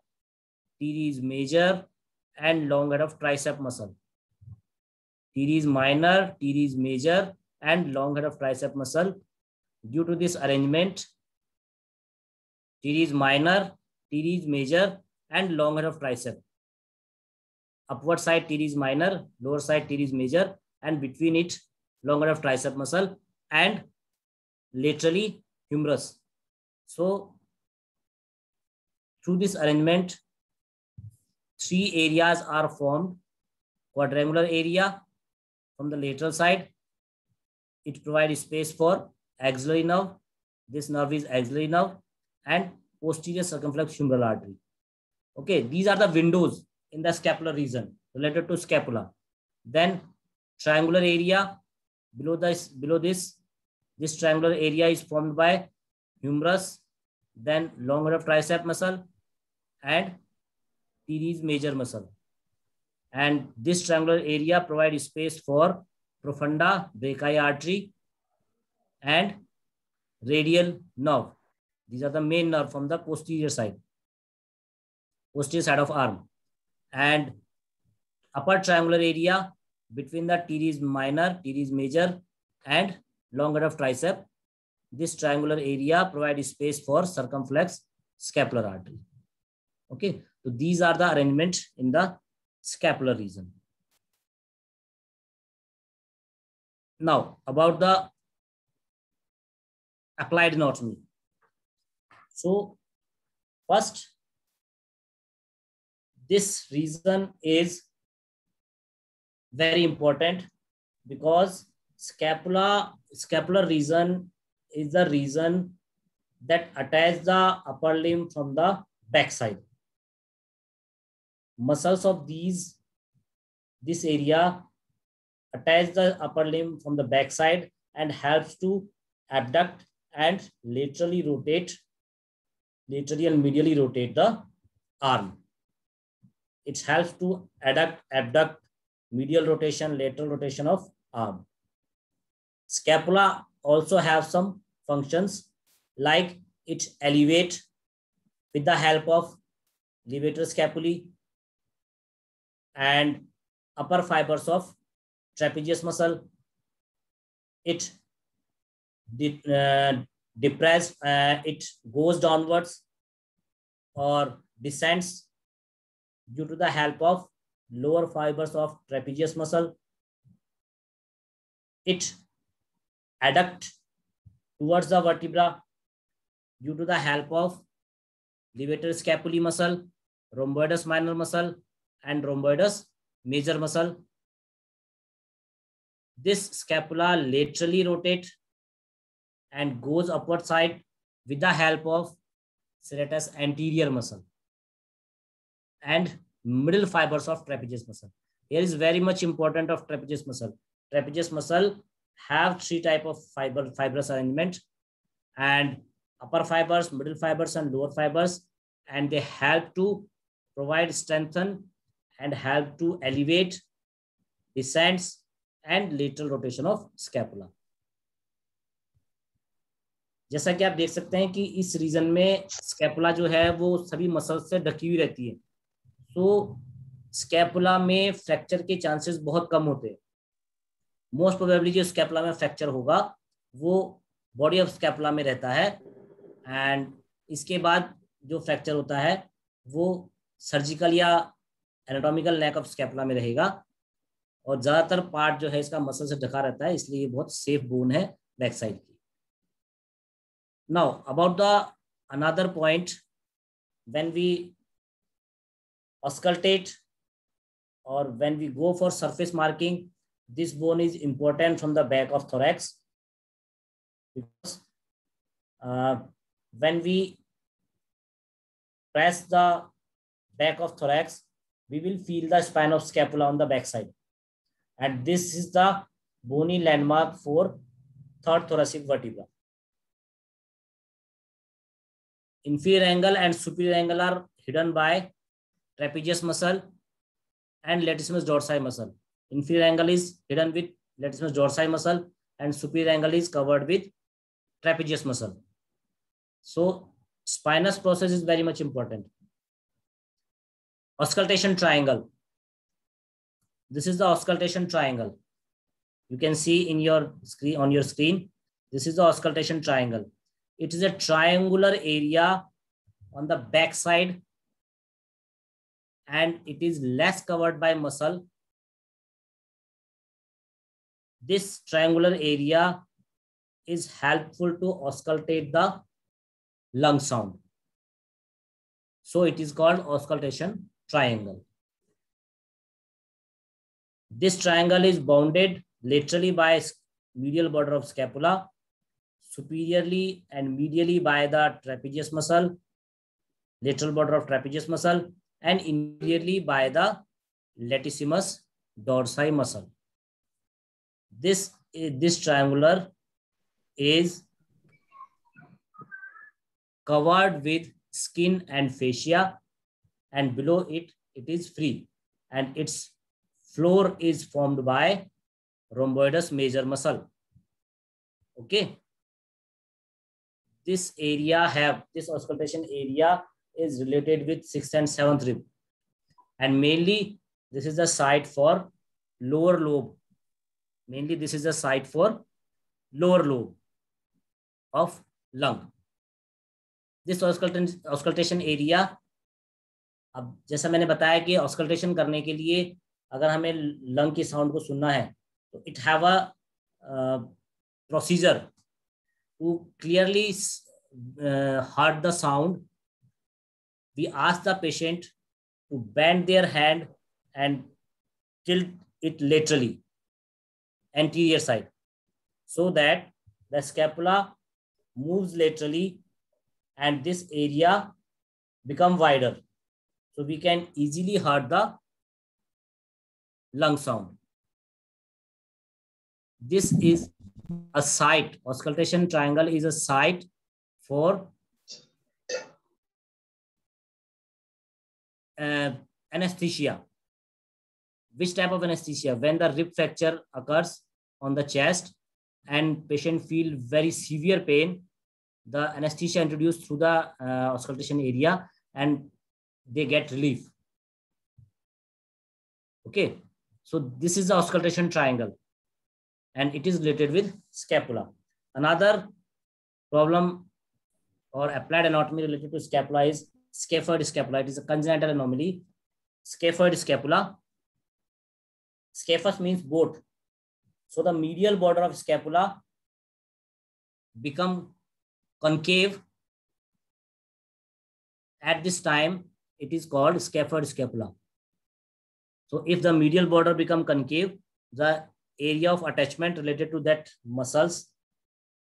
teres major, and long head of tricep muscle. Teres minor, teres major, and long head of tricep muscle. Due to this arrangement, teres minor, teres major, and long head of tricep. Upward side teres minor, lower side teres major, and between it long head of tricep muscle, and laterally humerus. So through this arrangement, 3 areas are formed. Quadrangular area from the lateral side, it provides space for axillary nerve. This nerve is axillary nerve, and posterior circumflex humeral artery. Okay, these are the windows in the scapular region related to scapula. Then triangular area below this triangular area is formed by humerus, then long head of tricep muscle, and teres major muscle. And this triangular area provides space for profunda brachii artery and radial nerve. These are the main nerve from the posterior side of arm. And upper triangular area between the teres minor, teres major, and long head of tricep. This triangular area provides space for circumflex scapular artery. Okay, so these are the arrangement in the scapular region. Now about the applied anatomy. So first, this region is very important because Scapular region is the region that attaches the upper limb from the backside. Muscles of this area attach the upper limb from the backside and helps to abduct and laterally and medially rotate the arm. It helps to abduct, medial rotation, lateral rotation of arm. Scapula also have some functions, like it elevate with the help of levator scapulae and upper fibers of trapezius muscle. It depress, it goes downwards or descends due to the help of lower fibers of trapezius muscle. It adduct towards the vertebra due to the help of levator scapulae muscle, rhomboidus minor muscle, and rhomboidus major muscle. This scapula laterally rotates and goes upward side with the help of serratus anterior muscle and middle fibers of trapezius muscle. Here is very much important of trapezius muscle. Trapezius muscle have three type of fibrous arrangement, and upper fibers, middle fibers, and lower fibers, and they help to provide strengthen and help to elevate, descends, and lateral rotation of scapula. जैसा कि आप देख सकते हैं कि इस reason में scapula जो है वो सभी मसल से ढकी हुई रहती है, तो स्कैपुला में फ्रैक्चर के चांसेस बहुत कम होते हैं. मोस्ट प्रोबेबली जो स्कैपुला में फ्रैक्चर होगा वो बॉडी ऑफ स्कैपुला में रहता है, एंड इसके बाद जो फ्रैक्चर होता है वो सर्जिकल या एनाटॉमिकल नेक ऑफ स्कैपुला में रहेगा, और ज्यादातर पार्ट जो है इसका मसल से ढका रहता है, इसलिए ये बहुत सेफ बोन है बैक साइड की. Now about the another point, when we auscultate or when we go for surface marking, this bone is important from the back of thorax, because when we press the back of thorax, we will feel the spine of scapula on the back side, and this is the bony landmark for third thoracic vertebra. Inferior angle and superior angle are hidden by trapezius muscle and latissimus dorsi muscle. Inferior angle is hidden with latissimus dorsi muscle and superior angle is covered with trapezius muscle. So spinous process is very much important. Auscultation triangle. This is the auscultation triangle. You can see in your screen, on your screen. This is the auscultation triangle. It is a triangular area on the back side, and it is less covered by muscle. This triangular area is helpful to auscultate the lung sound. So it is called auscultation triangle. This triangle is bounded laterally by medial border of scapula, superiorly and medially by the trapezius muscle, lateral border of trapezius muscle, and inferiorly by the latissimus dorsi muscle. This triangular is covered with skin and fascia, and below it is free, and its floor is formed by rhomboidus major muscle. Okay. This auscultation area is related with 6th and 7th rib, and mainly this is the site for lower lobe. Mainly this is the site for lower lobe of lung. This auscultation area, अब जैसा मैंने बताया कि auscultation करने के लिए अगर हमें लंग की साउंड को सुनना है तो it have a procedure to clearly heard the sound. We ask the patient to bend their hand and tilt it laterally, anterior side. so that the scapula moves laterally and this area become wider. So we can easily hear the lung sound. This is a site, auscultation triangle is a site for anesthesia. Which type of anesthesia? When the rib fracture occurs on the chest and patient feel very severe pain, the anesthesia introduced through the auscultation area and they get relief. Okay, so this is the auscultation triangle and it is related with scapula. Another problem or applied anatomy related to scapula is scaphoid scapula. It is a congenital anomaly. Scaphoid scapula. Scaphus means boat. So the medial border of scapula become concave. At this time, it is called scaphoid scapula. So if the medial border become concave, the area of attachment related to that muscles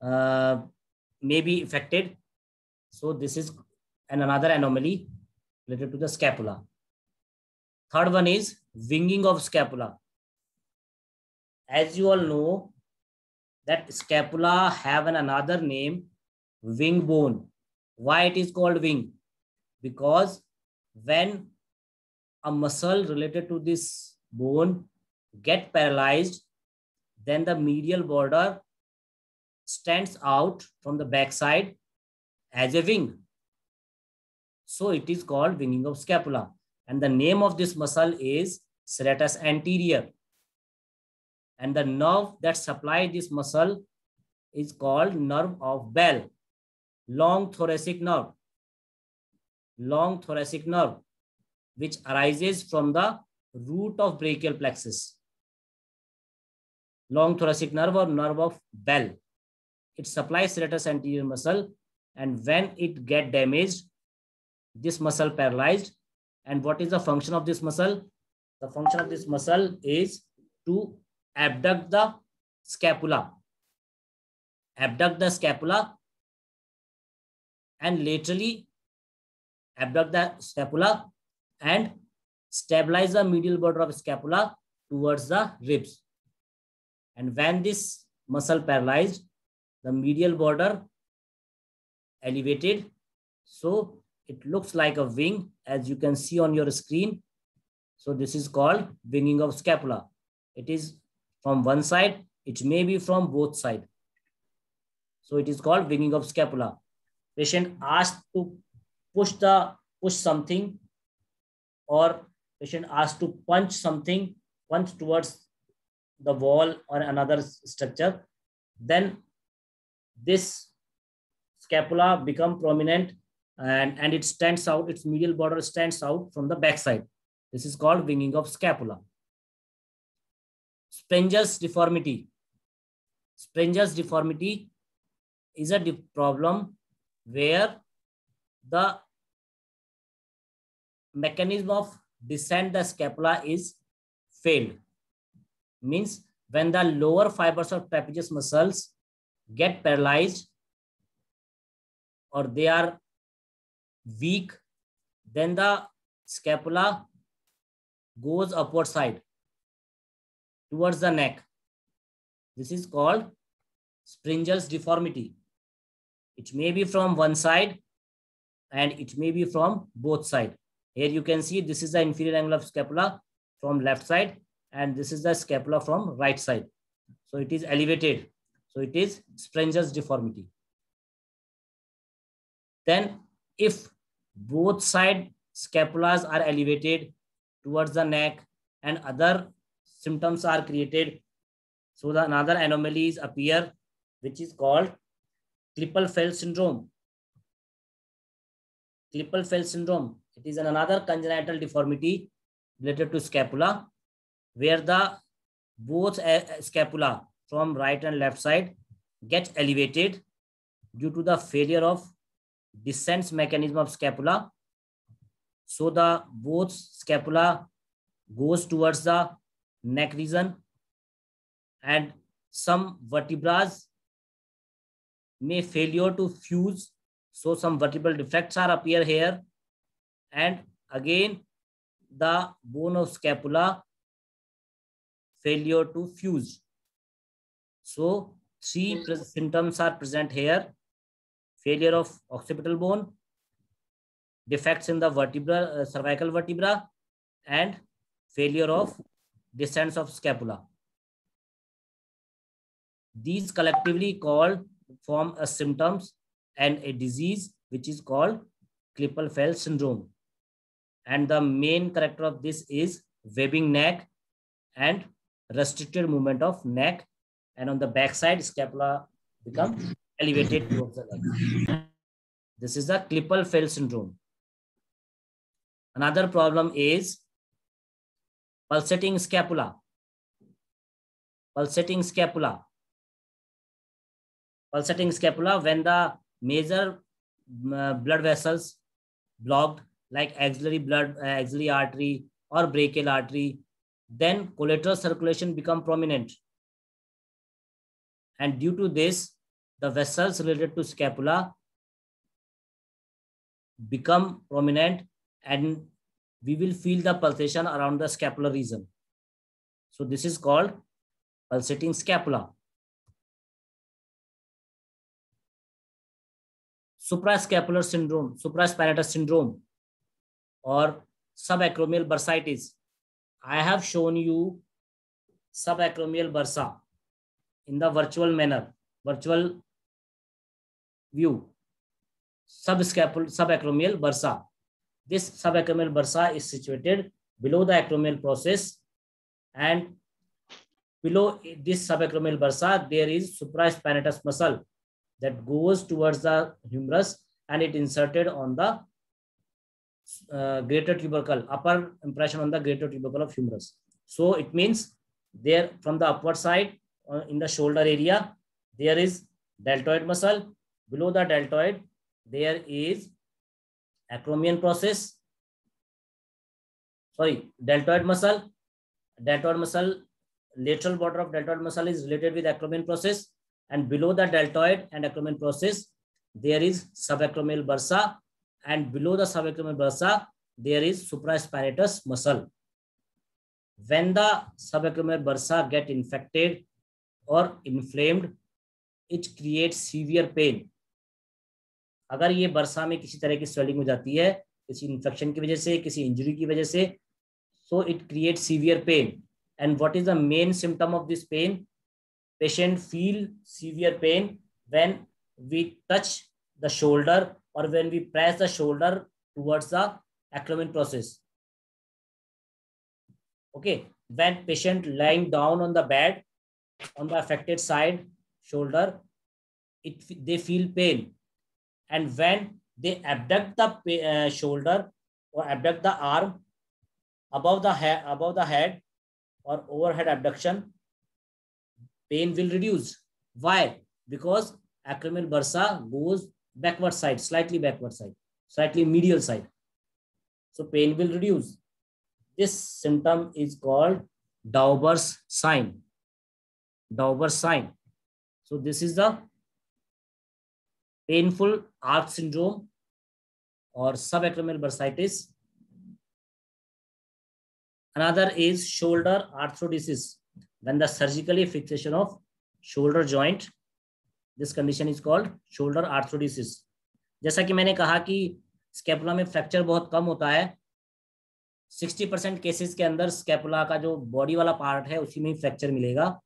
may be affected. So this is another anomaly related to the scapula. Third one is winging of scapula. As you all know that scapula have another name, wing bone. Why it is called wing? Because when a muscle related to this bone get paralyzed, then the medial border stands out from the backside as a wing. So it is called winging of scapula. And the name of this muscle is serratus anterior. And the nerve that supplies this muscle is called nerve of Bell, long thoracic nerve. Long thoracic nerve, which arises from the root of brachial plexus. Long thoracic nerve or nerve of Bell. It supplies serratus anterior muscle, and when it get damaged, this muscle paralyzed. And what is the function of this muscle? The function of this muscle is to abduct the scapula. Abduct the scapula and laterally abduct the scapula and stabilize the medial border of scapula towards the ribs. And when this muscle paralyzed, the medial border elevated, so it looks like a wing as you can see on your screen. So this is called winging of scapula. It is from one side, it may be from both sides. So it is called winging of scapula. Patient asked to push something, or patient asked to punch something, punch towards the wall or another structure, then this scapula become prominent and it stands out, its medial border stands out from the backside. This is called winging of scapula. Sprengel's deformity. Sprengel's deformity is a problem where the mechanism of descent the scapula is failed. Means when the lower fibers of trapezius muscles get paralyzed or they are weak, then the scapula goes upward side towards the neck. This is called Sprengel's deformity. It may be from one side and it may be from both sides. Here you can see this is the inferior angle of scapula from left side and this is the scapula from right side. So it is elevated. So it is Sprengel's deformity. Then if both side scapulas are elevated towards the neck and other symptoms are created, so the another anomalies appear, which is called Klippel-Feil syndrome. Klippel-Feil syndrome. It is another congenital deformity related to scapula, where the both scapula from right and left side get elevated due to the failure of descent mechanism of scapula. So the both scapula goes towards the neck region and some vertebrae may failure to fuse, so some vertebral defects are appear here, and again the bone of scapula failure to fuse. So three symptoms are present here: failure of occipital bone, defects in the vertebra, cervical vertebra, and failure of descent of scapula. These collectively form a symptoms and a disease which is called Klippel-Feil syndrome. And the main character of this is webbing neck and restricted movement of neck, and on the back side scapula becomes elevated towards the leg. This is the Klippel-Feil syndrome. Another problem is pulsating scapula. Pulsating scapula. Pulsating scapula, when the major blood vessels blocked, like axillary artery or brachial artery, then collateral circulation become prominent. And due to this, the vessels related to scapula become prominent, and we will feel the pulsation around the scapular region. So this is called pulsating scapula. Suprascapular syndrome, supraspinatus syndrome, or subacromial bursitis. I have shown you subacromial bursa in the virtual manner, virtual view. Subacromial bursa. This subacromial bursa is situated below the acromial process, and below this subacromial bursa there is supraspinatus muscle that goes towards the humerus, and it inserted on the greater tubercle, upper impression on the greater tubercle of humerus. So it means there from the upward side in the shoulder area there is deltoid muscle. Below the deltoid there is acromion process. Deltoid muscle. Deltoid muscle, lateral border of deltoid muscle is related with acromion process, and below the deltoid and acromion process there is subacromial bursa, and below the subacromial bursa there is supraspinatus muscle. When the subacromial bursa get infected or inflamed, it creates severe pain. अगर ये बरसा में किसी तरह की swelling हो जाती है, किसी इन्फेक्शन की वजह से, किसी इंजरी की वजह से, so it creates severe pain. And what is the main symptom of this pain? Patient feel severe pain when we touch the shoulder or when we press the shoulder towards the acromion process. Okay, when patient lying down on the bed on the affected side shoulder, they feel pain. And when they abduct the shoulder or abduct the arm above the head or overhead abduction, pain will reduce. Why? Because acromial bursa goes backward side, slightly backward side, slightly medial side. So pain will reduce. This symptom is called Dauber's sign. Dauber's sign. So this is the painful arch syndrome or subacromial bursitis. Another is shoulder arthrodesis. When the surgically fixation of shoulder joint, this condition is called shoulder arthrodesis. जैसा कि मैंने कहा कि scapula में fracture बहुत कम होता है, 60% cases के अंदर स्कैपुला का जो बॉडी वाला पार्ट है उसी में ही फ्रैक्चर मिलेगा.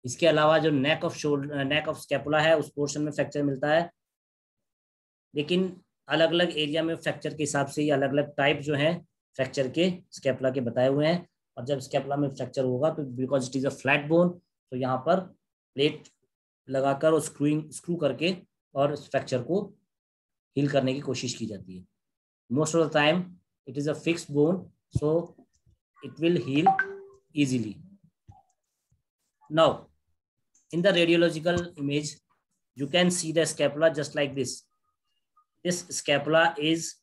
इसके अलावा जो नेक ऑफ स्कैपुला है उस पोर्शन में फ्रैक्चर मिलता है, लेकिन अलग अलग एरिया में फ्रैक्चर के हिसाब से ये अलग अलग टाइप जो है फ्रैक्चर के स्कैपुला के बताए हुए हैं. और जब स्कैपुला में फ्रैक्चर होगा तो because it is a flat bone, तो यहाँ पर प्लेट लगाकर और स्क्रू करके और इस फ्रैक्चर को हील करने की कोशिश की जाती है. Most of the time it is a fixed bone, so it will heal easily. Now, in the radiological image, you can see the scapula just like this. This scapula is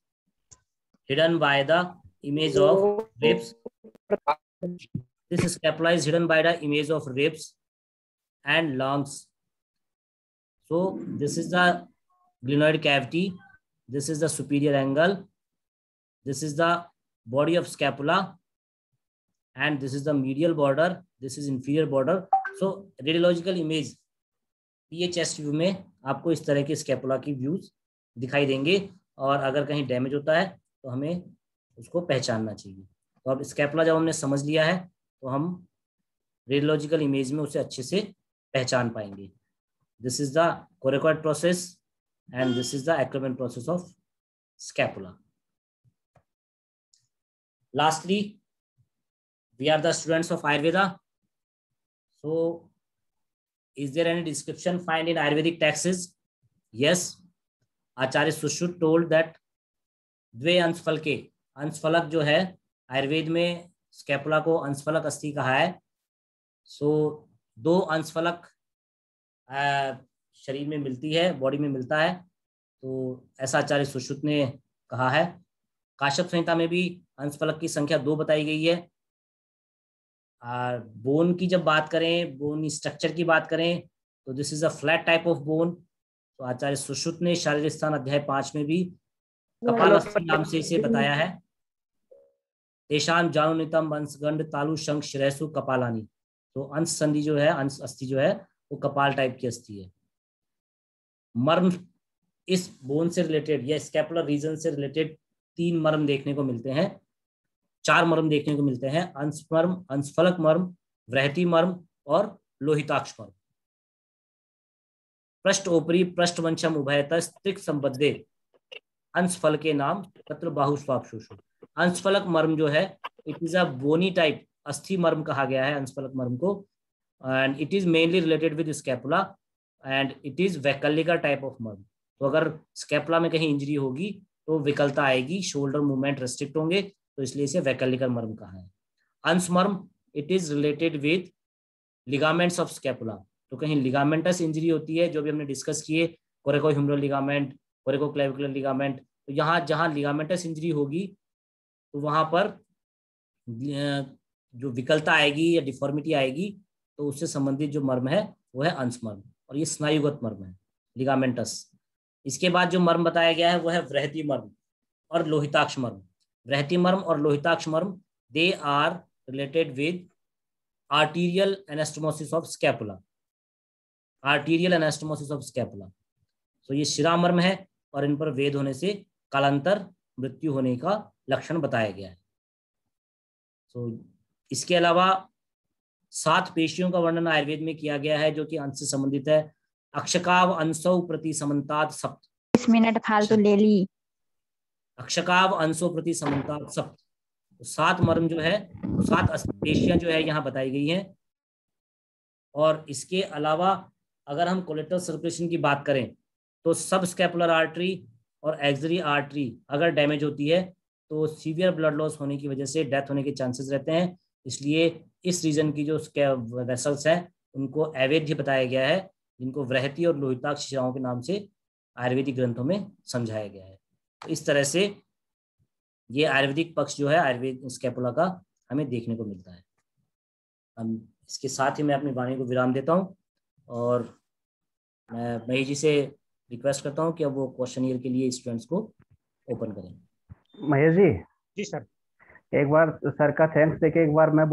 hidden by the image of ribs. This scapula is hidden by the image of ribs, and lungs. So this is the glenoid cavity. This is the superior angle. This is the body of scapula. And this is the medial border. This is inferior border. So radiological image ये chest view में आपको इस तरह के scapula की views दिखाई देंगे, और अगर कहीं डैमेज होता है तो हमें उसको पहचानना चाहिए। तो अब स्कैपुला जब हमने समझ लिया है तो हम रेडियोलॉजिकल इमेज में उसे अच्छे से पहचान पाएंगे। This is the coracoid process and this is the acromion process of scapula. Lastly, we are the students of Ayurveda. So is there any description found in Ayurvedic texts? Yes. Acharya Sushruत told that द्वे अंशफलके, अंशफलक जो है आयुर्वेद में scapula को अंशफलक अस्थि कहा है। सो दो अंशफलक शरीर में मिलती है, बॉडी में मिलता है, तो ऐसा आचार्य सुश्रुत ने कहा है। काश्यप संहिता में भी अंशफलक की संख्या 2 बताई गई है। बोन की जब बात करें, बोन स्ट्रक्चर की बात करें, तो this is a flat type of bone. तो आचार्य सुश्रुत ने शारीरिक स्थान अध्याय 5 में भी कपालस्थि नाम से इसे बताया है। तेषाम जानुनितम वंशगंड तालु शंख शिरसु कपालानी। तो अंश संधि जो है, अंश अस्थि जो है वो कपाल टाइप की अस्थि है। मर्म, इस बोन से रिलेटेड या स्कैपुलर रीजन से रिलेटेड 3 मर्म देखने को मिलते हैं, 4 मर्म देखने को मिलते हैं। अंश मर्म, अंशफलक मर्म, वृहति मर्म और लोहिताक्ष मर्म। पृष्ठ ओपरी पृष्ठवंशम उभयतः स्त्रिक संबद्धे अंशफल के नाम तत्र बाहुस्वापशोषु। अंशफलक मर्म जो है it is a bony type अस्थि मर्म कहा गया है अंशफलक मर्म को, and it is mainly related with scapula and it is वैकल्पिक टाइप ऑफ मर्म। तो अगर स्कैपुला में कहीं इंजरी होगी तो विकलता आएगी, शोल्डर मूवमेंट रेस्ट्रिक्ट होंगे, तो इसलिए इसे वैकल्पिक मर्म कहा है। अंश मर्म it is related with ligaments of scapula. तो कहीं लिगामेंटस इंजरी होती है, जो भी हमने डिस्कस किए, कोरेकोह्यूमरल लिगामेंट, कोरेकोक्लेविकुलर लिगामेंट, तो यहाँ जहाँ लिगामेंटस इंजरी होगी तो वहाँ पर जो विकलता आएगी या डिफॉर्मिटी आएगी, तो उससे संबंधित जो मर्म है वो है अंश मर्म, और ये स्नायुगत मर्म है, लिगामेंटस। इसके बाद जो मर्म बताया गया है वो है वृहति मर्म और लोहिताक्ष मर्म। वृहति मर्म और लोहिताक्ष मर्म they are related with arterial anastomosis of scapula, arterial anastomosis of scapula. तो ये शिरा मर्म है और इन पर वेद होने से कालांतर मृत्यु होने का लक्षण बताया गया है। तो इसके अलावा 7 पेशियों का वर्णन आयुर्वेद में किया गया है जो कि अंश से संबंधित है। अक्षकाव अंशौ प्रति समन्तात् सप्त, 20 मिनट फालतू ले ली। अक्षकाव अंशो प्रति समन्तात् सप्त, तो 7 मर्म जो है, 7 पेशियां जो है यहाँ बताई गई हैं। और इसके अलावा अगर हम कोलेटरल सर्कुलेशन की बात करें तो सब स्कैपुलर आर्टरी और एक्सिलरी आर्टरी अगर डैमेज होती है तो सीवियर ब्लड लॉस होने की वजह से डेथ होने के चांसेस रहते हैं। इसलिए इस रीजन की जो वेसल्स हैं उनको अवैध बताया गया है, जिनको वृहति और लोहिताक्ष शिराओं के नाम से आयुर्वेदिक ग्रंथों में समझाया गया है। तो इस तरह से ये आयुर्वेदिक पक्ष जो है आयुर्वेद स्कैपुला का हमें देखने को मिलता है। हम इसके साथ ही मैं अपनी वाणी को विराम देता हूँ और मैं महेश जी से रिक्वेस्ट करता हूँ कि अब वो क्वेश्चन ईयर के लिए स्टूडेंट्स को ओपन करें। महेश जी जी सर, एक बार सर का थैंक्स देके एक बार मैं